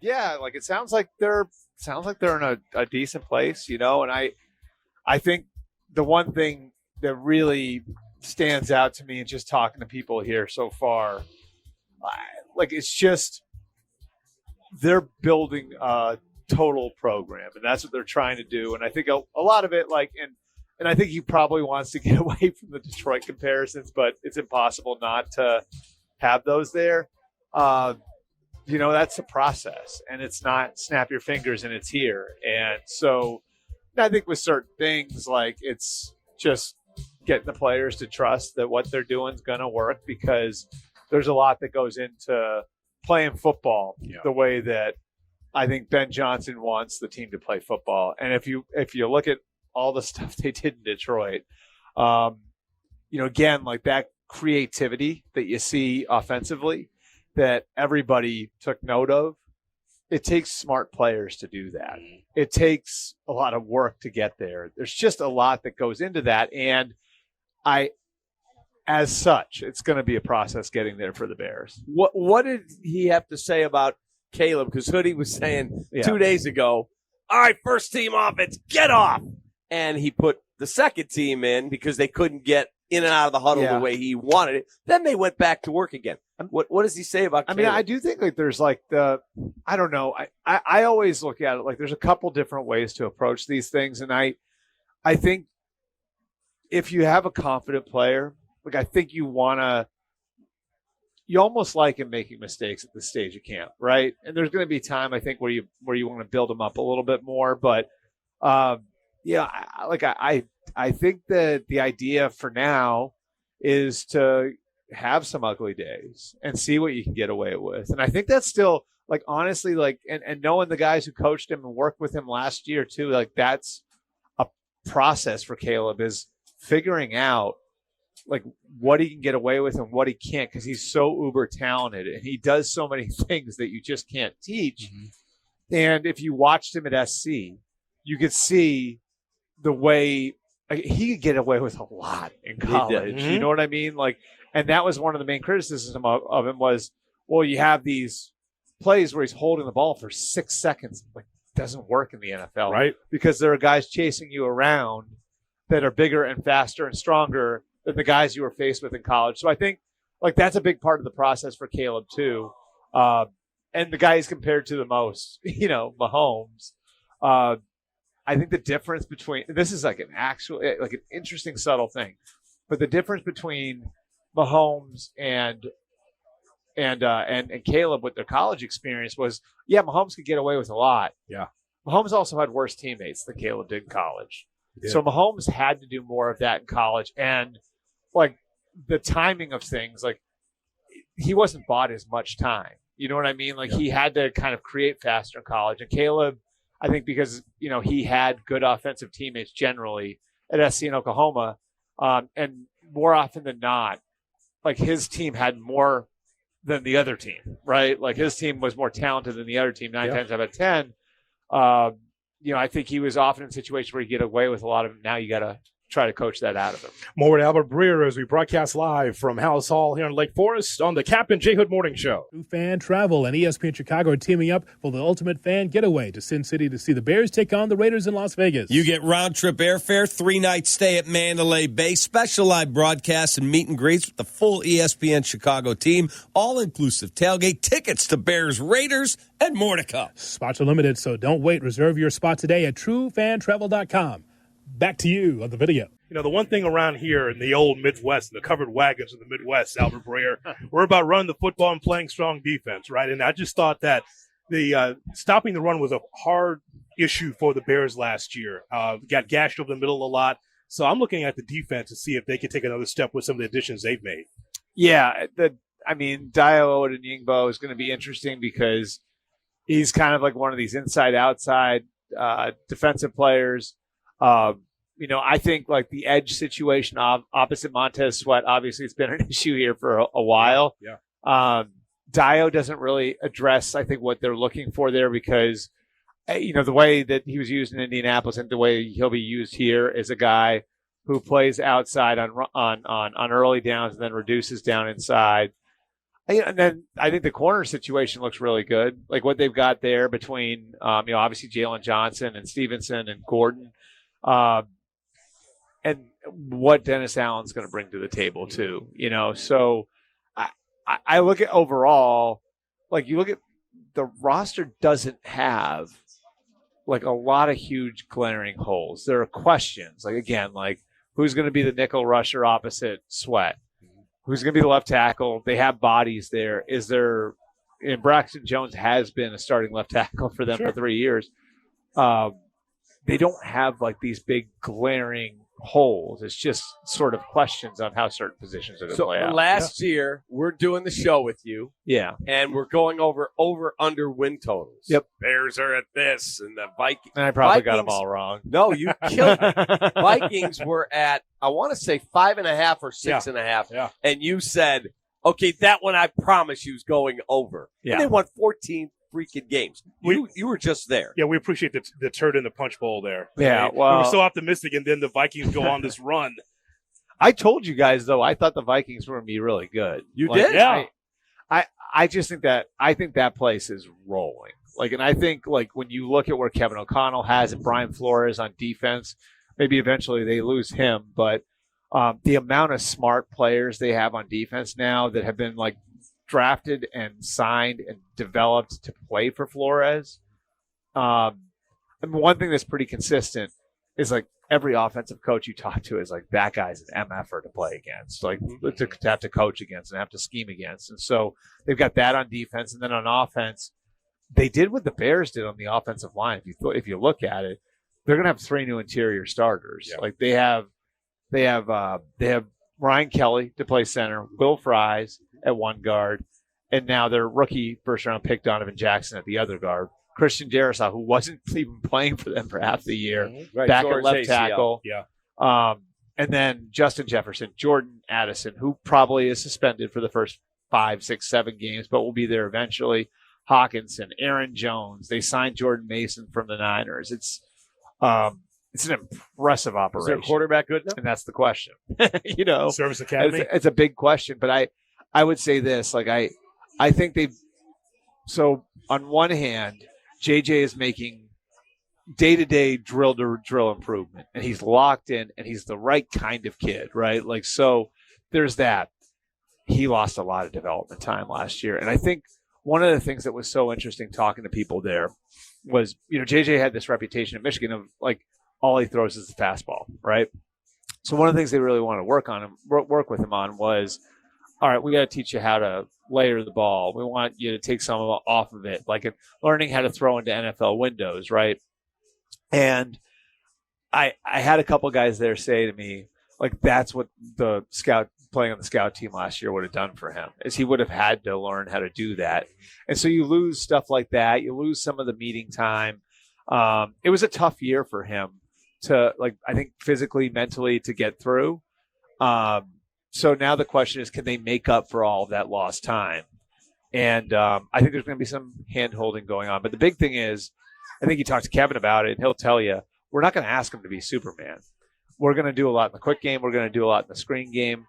Yeah, like it sounds like they're in a decent place, and I think the one thing that really stands out to me and just talking to people here so far, it's just they're building a total program, and that's what they're trying to do. And I think a lot of it, and I think he probably wants to get away from the Detroit comparisons, but it's impossible not to have those there. That's a process, and it's not snap your fingers and it's here. And so I think with certain things, it's just getting the players to trust that what they're doing is going to work, because there's a lot that goes into playing football the way that I think Ben Johnson wants the team to play football. And if you look at all the stuff they did in Detroit, again, that creativity that you see offensively that everybody took note of, it takes smart players to do that. It takes a lot of work to get there. There's just a lot that goes into that. And as such, it's going to be a process getting there for the Bears. What did he have to say about Caleb? Because Hoodie was saying 2 days ago, all right, first team offense, get off. And he put the second team in because they couldn't get in and out of the huddle the way he wanted it. Then they went back to work again. What does he say about Caleb? I do think there's I don't know. I always look at it there's a couple different ways to approach these things. And I think if you have a confident player, I think you almost like him making mistakes at this stage of camp, right? And there's going to be time, I think, where you want to build him up a little bit more. But I think that the idea for now is to have some ugly days and see what you can get away with. And I think that's still honestly, and knowing the guys who coached him and worked with him last year too, that's a process for Caleb, is figuring out what he can get away with and what he can't, because he's so uber talented and he does so many things that you just can't teach. Mm-hmm. And if you watched him at SC, you could see the way he could get away with a lot in college. Mm-hmm. You know what I mean? And that was one of the main criticisms of him was, well, you have these plays where he's holding the ball for 6 seconds. Doesn't work in the NFL. Right. Because there are guys chasing you around that are bigger and faster and stronger than the guys you were faced with in college. So I think that's a big part of the process for Caleb too. And the guy he's compared to the most, Mahomes. I think the difference between this is an interesting subtle thing, but the difference between Mahomes and Caleb with their college experience was, Mahomes could get away with a lot. Yeah. Mahomes also had worse teammates than Caleb did in college. Yeah. So Mahomes had to do more of that in college. And the timing of things, he wasn't bought as much time. You know what I mean? He had to kind of create faster in college. And Caleb, I think because, he had good offensive teammates generally at SC and Oklahoma. And more often than not, his team had more than the other team, right? His team was more talented than the other team 9 times out of 10. I think he was often in situations where he get away with a lot of them. Now you got to try to coach that out of him. More with Albert Breer as we broadcast live from House Hall here in Lake Forest on the Kap J Hood Morning Show. True Fan Travel and ESPN Chicago are teaming up for the ultimate fan getaway to Sin City to see the Bears take on the Raiders in Las Vegas. You get round-trip airfare, 3-night stay at Mandalay Bay, special live broadcasts and meet and greets with the full ESPN Chicago team, all-inclusive tailgate, tickets to Bears, Raiders, and more to come. Spots are limited, so don't wait. Reserve your spot today at truefantravel.com. Back to you on the video. The one thing around here in the old Midwest, the covered wagons of the Midwest, Albert Breer, we're about running the football and playing strong defense, right? And I just thought that the stopping the run was a hard issue for the Bears last year. Got gashed over the middle a lot. So I'm looking at the defense to see if they can take another step with some of the additions they've made. Yeah, Dio Odeyingbo is going to be interesting because he's kind of one of these inside-outside defensive players. I think the edge situation opposite Montez Sweat, obviously it's been an issue here for a while. Yeah. Dio doesn't really address, I think, what they're looking for there because, the way that he was used in Indianapolis and the way he'll be used here is a guy who plays outside on early downs and then reduces down inside. And then I think the corner situation looks really good. Like what they've got there between, obviously Jalen Johnson and Stevenson and Gordon, and what Dennis Allen's going to bring to the table too. So I look at overall, like you look at the roster doesn't have like a lot of huge glaring holes. There are questions. Like again, like who's going to be the nickel rusher opposite Sweat? Who's going to be the left tackle? They have bodies there. And Braxton Jones has been a starting left tackle for them for 3 years. They don't have like these big glaring holes. It's just sort of questions on how certain positions are going to play out. Last year, we're doing the show with you. Yeah. And we're going over under win totals. Yep. Bears are at this, and the Vikings. And I probably got them all wrong. No, you killed it. Vikings were at, I want to say 5.5 or 6.5. Yeah. And you said, okay, that one I promise you is going over. Yeah. And they won 14 freaking games. You were just there. Yeah, we appreciate the turd in the punch bowl there. Yeah, we well, were so optimistic, and then the Vikings go on this run. I told you guys though, I thought the Vikings were going to be really good. You did? Yeah. I just think that place is rolling. Like, and I think like when you look at where Kevin O'Connell has and Brian Flores on defense, maybe eventually they lose him, but the amount of smart players they have on defense now that have been like drafted and signed and developed to play for Flores. I mean, one thing that's pretty consistent is like every offensive coach you talk to is like that guy's an MFer to play against, like to have to coach against and have to scheme against. And so they've got that on defense, and then on offense, they did what the Bears did on the offensive line. If you look at it, they're going to have 3 new interior starters. Yeah. Like they have Ryan Kelly to play center, Will Fries at one guard, and now their rookie first-round pick Donovan Jackson at the other guard. Christian Darrisaw, who wasn't even playing for them for half the year, back at left tackle. Yeah. And then Justin Jefferson, Jordan Addison, who probably is suspended for the first 5, 6, 7 games, but will be there eventually. Hawkinson, Aaron Jones. They signed Jordan Mason from the Niners. It's an impressive operation. Is their quarterback good enough? And that's the question. Service Academy. It's a big question, but I would say this. Like I think they've. So on one hand, JJ is making day-to-day drill-to-drill improvement, and he's locked in, and he's the right kind of kid, right? Like, so there's that. He lost a lot of development time last year, and I think one of the things that was so interesting talking to people there was, JJ had this reputation at Michigan of, like, all he throws is the fastball, right? So one of the things they really wanted to work with him on was, all right, we got to teach you how to layer the ball. We want you to take some off of it, like learning how to throw into NFL windows, right? And I had a couple guys there say to me, like, that's what the scout playing on the scout team last year would have done for him, is he would have had to learn how to do that. And so you lose stuff like that. You lose some of the meeting time. It was a tough year for him to, like, I think physically, mentally to get through. So now the question is, can they make up for all of that lost time? And I think there's going to be some hand-holding going on. But the big thing is, I think you talk to Kevin about it, and he'll tell you, we're not going to ask him to be Superman. We're going to do a lot in the quick game. We're going to do a lot in the screen game.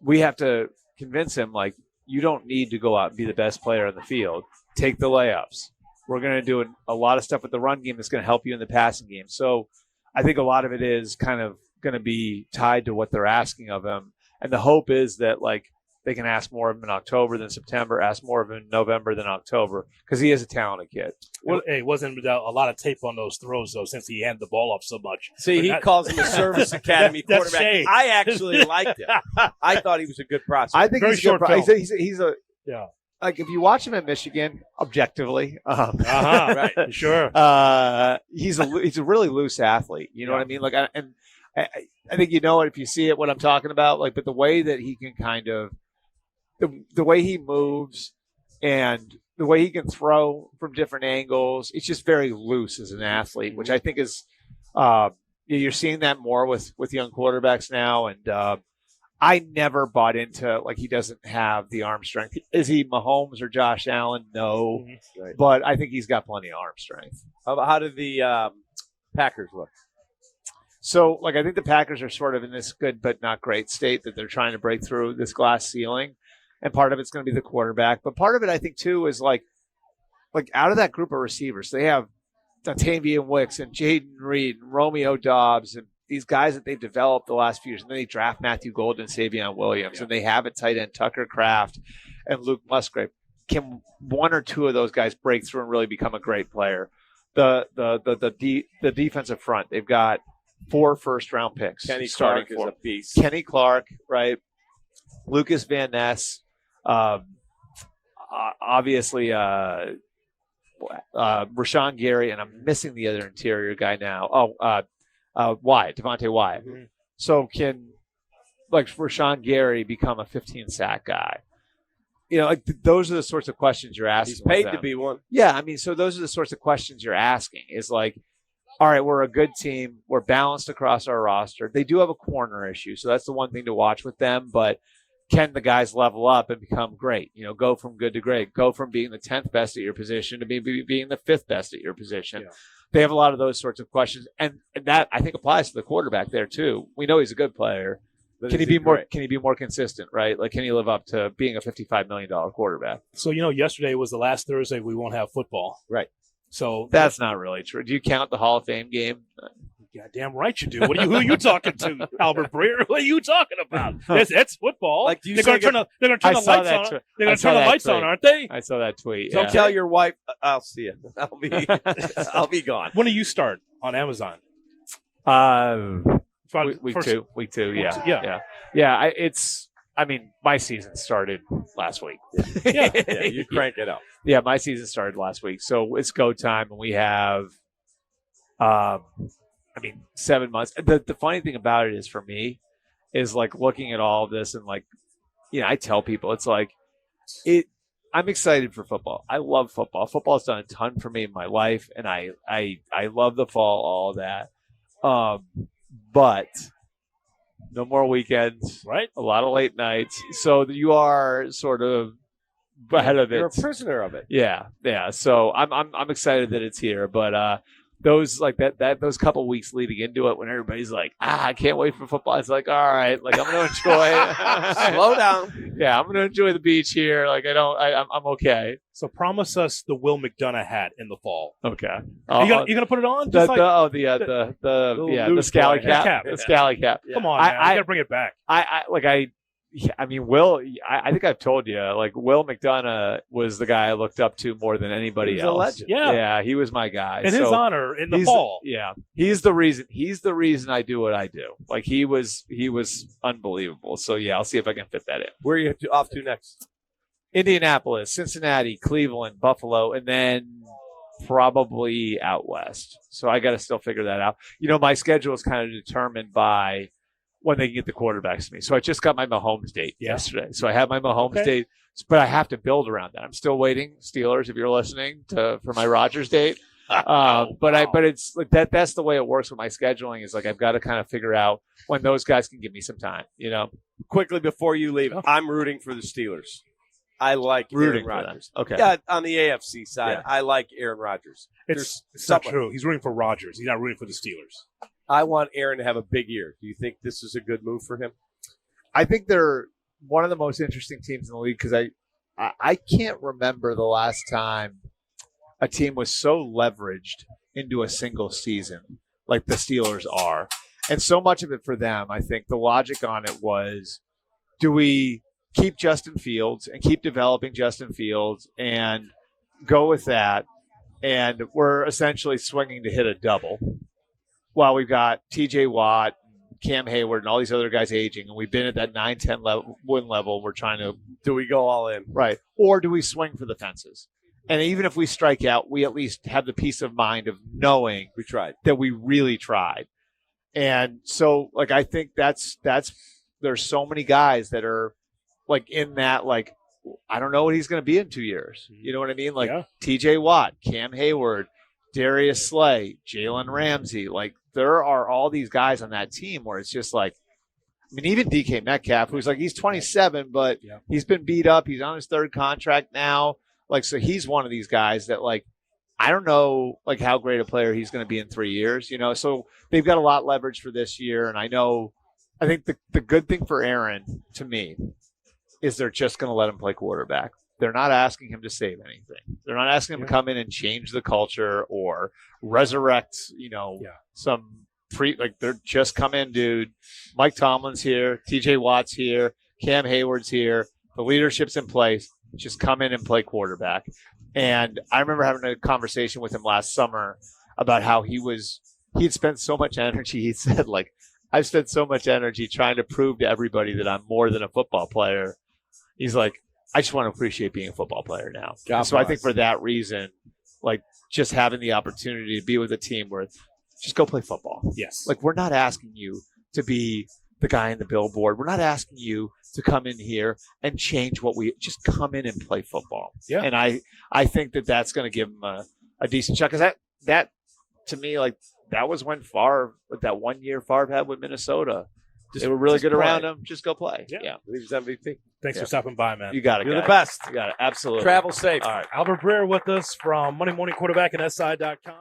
We have to convince him, like, you don't need to go out and be the best player on the field. Take the layups. We're going to do a lot of stuff with the run game that's going to help you in the passing game. So I think a lot of it is kind of going to be tied to what they're asking of him. And the hope is that, like, they can ask more of him in October than September, ask more of him in November than October, because he is a talented kid. Well, hey, wasn't a lot of tape on those throws, though, since he handed the ball off so much. See, he calls him a service academy quarterback. Shade. I actually liked him. I thought he was a good prospect. I think Very he's short. He's a yeah. Like, if you watch him at Michigan, objectively, right, sure. He's a really loose athlete. You know what I mean? Like, I think you know it if you see it. What I'm talking about, like, but the way that he can kind of the way he moves and the way he can throw from different angles, it's just very loose as an athlete, which I think is you're seeing that more with young quarterbacks now. And I never bought into, like, he doesn't have the arm strength. Is he Mahomes or Josh Allen? No, Right. But I think he's got plenty of arm strength. How did the Packers look? So, like, I think the Packers are sort of in this good but not great state that they're trying to break through this glass ceiling. and part of it's going to be the quarterback. But part of it, I think, too, is like out of that group of receivers, they have Dontavian Wicks and Jaden Reed and Romeo Dobbs and these guys that they've developed the last few years. And then they draft Matthew Golden and Savion Williams, and they have at tight end Tucker Kraft and Luke Musgrave. Can one or two of those guys break through and really become a great player? The defensive front, they've got 4 first-round picks. Kenny Clark is a beast. Kenny Clark, right? Lucas Van Ness, obviously Rashawn Gary, and I'm missing the other interior guy now. Wyatt, Devontae Wyatt. Mm-hmm. So can Rashawn Gary become a 15-sack guy? Those are the sorts of questions you're asking. He's paid to be one. Yeah, I mean, so those are the sorts of questions you're asking. Is like, all right, we're a good team. We're balanced across our roster. They do have a corner issue, so that's the one thing to watch with them. But can the guys level up and become great? Go from good to great. Go from being the 10th best at your position to maybe being the 5th best at your position. Yeah. They have a lot of those sorts of questions, and that I think applies to the quarterback there too. We know he's a good player. Can he be more consistent, right? Like, can he live up to being a $55 million quarterback? So, yesterday was the last Thursday we won't have football. Right. So that's not really true. Do you count the Hall of Fame game? Goddamn right you do. Who are you talking to, Albert Breer? What are you talking about? It's football. Like, they're going to turn the lights on. They're going to turn the lights on, aren't they? I saw that tweet. Don't tell your wife. I'll see it. I'll be gone. When do you start on Amazon? Week two. Yeah. My season started last week. Yeah, you crank it up. Yeah, my season started last week, so it's go time, and we have, 7 months. The funny thing about it is, for me, is like looking at all of this and I tell people it's like I'm excited for football. I love football. Football's done a ton for me in my life, and I love the fall, all of that. But no more weekends, right? A lot of late nights. So you are sort of ahead of it. You're a prisoner of it. Yeah. So I'm excited that it's here, but those those couple weeks leading into it, when everybody's like, I can't wait for football. It's like, all right, I'm going to enjoy. Slow down. Yeah, I'm going to enjoy the beach here. I'm okay. So promise us the Will McDonough hat in the fall. Okay. You gonna put it on? The scally cap. The scally cap. Yeah. Come on, man. You gotta bring it back. Will. I think I've told you. Will McDonough was the guy I looked up to more than anybody else. A legend. Yeah, he was my guy. In his honor, in the fall. Yeah, he's the reason. He's the reason I do what I do. He was unbelievable. So yeah, I'll see if I can fit that in. Where are you off to next? Indianapolis, Cincinnati, Cleveland, Buffalo, and then probably out west. So I got to still figure that out. My schedule is kind of determined by when they can get the quarterbacks to me. So I just got my Mahomes date yesterday. So I have my Mahomes date, but I have to build around that. I'm still waiting, Steelers, if you're listening, for my Rodgers date. But it's like that. That's the way it works with my scheduling. Is I've got to kind of figure out when those guys can give me some time. Quickly before you leave, I'm rooting for the Steelers. I like Aaron Rodgers. Okay. Yeah, on the AFC side, I like Aaron Rodgers. It's not true. He's rooting for Rodgers. He's not rooting for the Steelers. I want Aaron to have a big year. Do you think this is a good move for him? I think they're one of the most interesting teams in the league because I can't remember the last time a team was so leveraged into a single season like the Steelers are. And so much of it for them, I think the logic on it was, do we keep Justin Fields and keep developing Justin Fields and go with that? And we're essentially swinging to hit a double while we've got TJ Watt, Cam Hayward, and all these other guys aging, and we've been at that 9-10 win level. We're trying to – do we go all in? Right. Or do we swing for the fences? And even if we strike out, we at least have the peace of mind of knowing we tried, that we really tried. And so, I think that's there's so many guys that are in that, I don't know what he's going to be in 2 years. You know what I mean? TJ Watt, Cam Hayward, Darius Slay, Jalen Ramsey. There are all these guys on that team where it's just even DK Metcalf, who's he's 27, but he's been beat up. He's on his third contract now. So he's one of these guys that I don't know how great a player he's going to be in 3 years, So they've got a lot leverage for this year. And I think the good thing for Aaron, to me, is they're just going to let him play quarterback. They're not asking him to save anything. They're not asking him to come in and change the culture or resurrect, some they're just come in, dude. Mike Tomlin's here. TJ Watt's here. Cam Hayward's here. The leadership's in place. Just come in and play quarterback. And I remember having a conversation with him last summer about how he'd spent so much energy. He said, like, I've spent so much energy trying to prove to everybody that I'm more than a football player. He's like, I just want to appreciate being a football player now. So I think for that reason, like, just having the opportunity to be with a team where just go play football. Yes. Like, we're not asking you to be the guy in the billboard. We're not asking you to come in here and change just come in and play football. Yeah. And I think that's going to give him a decent shot. Because that to me, like, that was when Favre, like that 1 year Favre had with Minnesota. They were really good around him. Just go play. Yeah. He was MVP. Thanks for stopping by, man. You got it. You're the best. You got it. Absolutely. Travel safe. All right. Albert Breer with us from Monday Morning Quarterback and SI.com.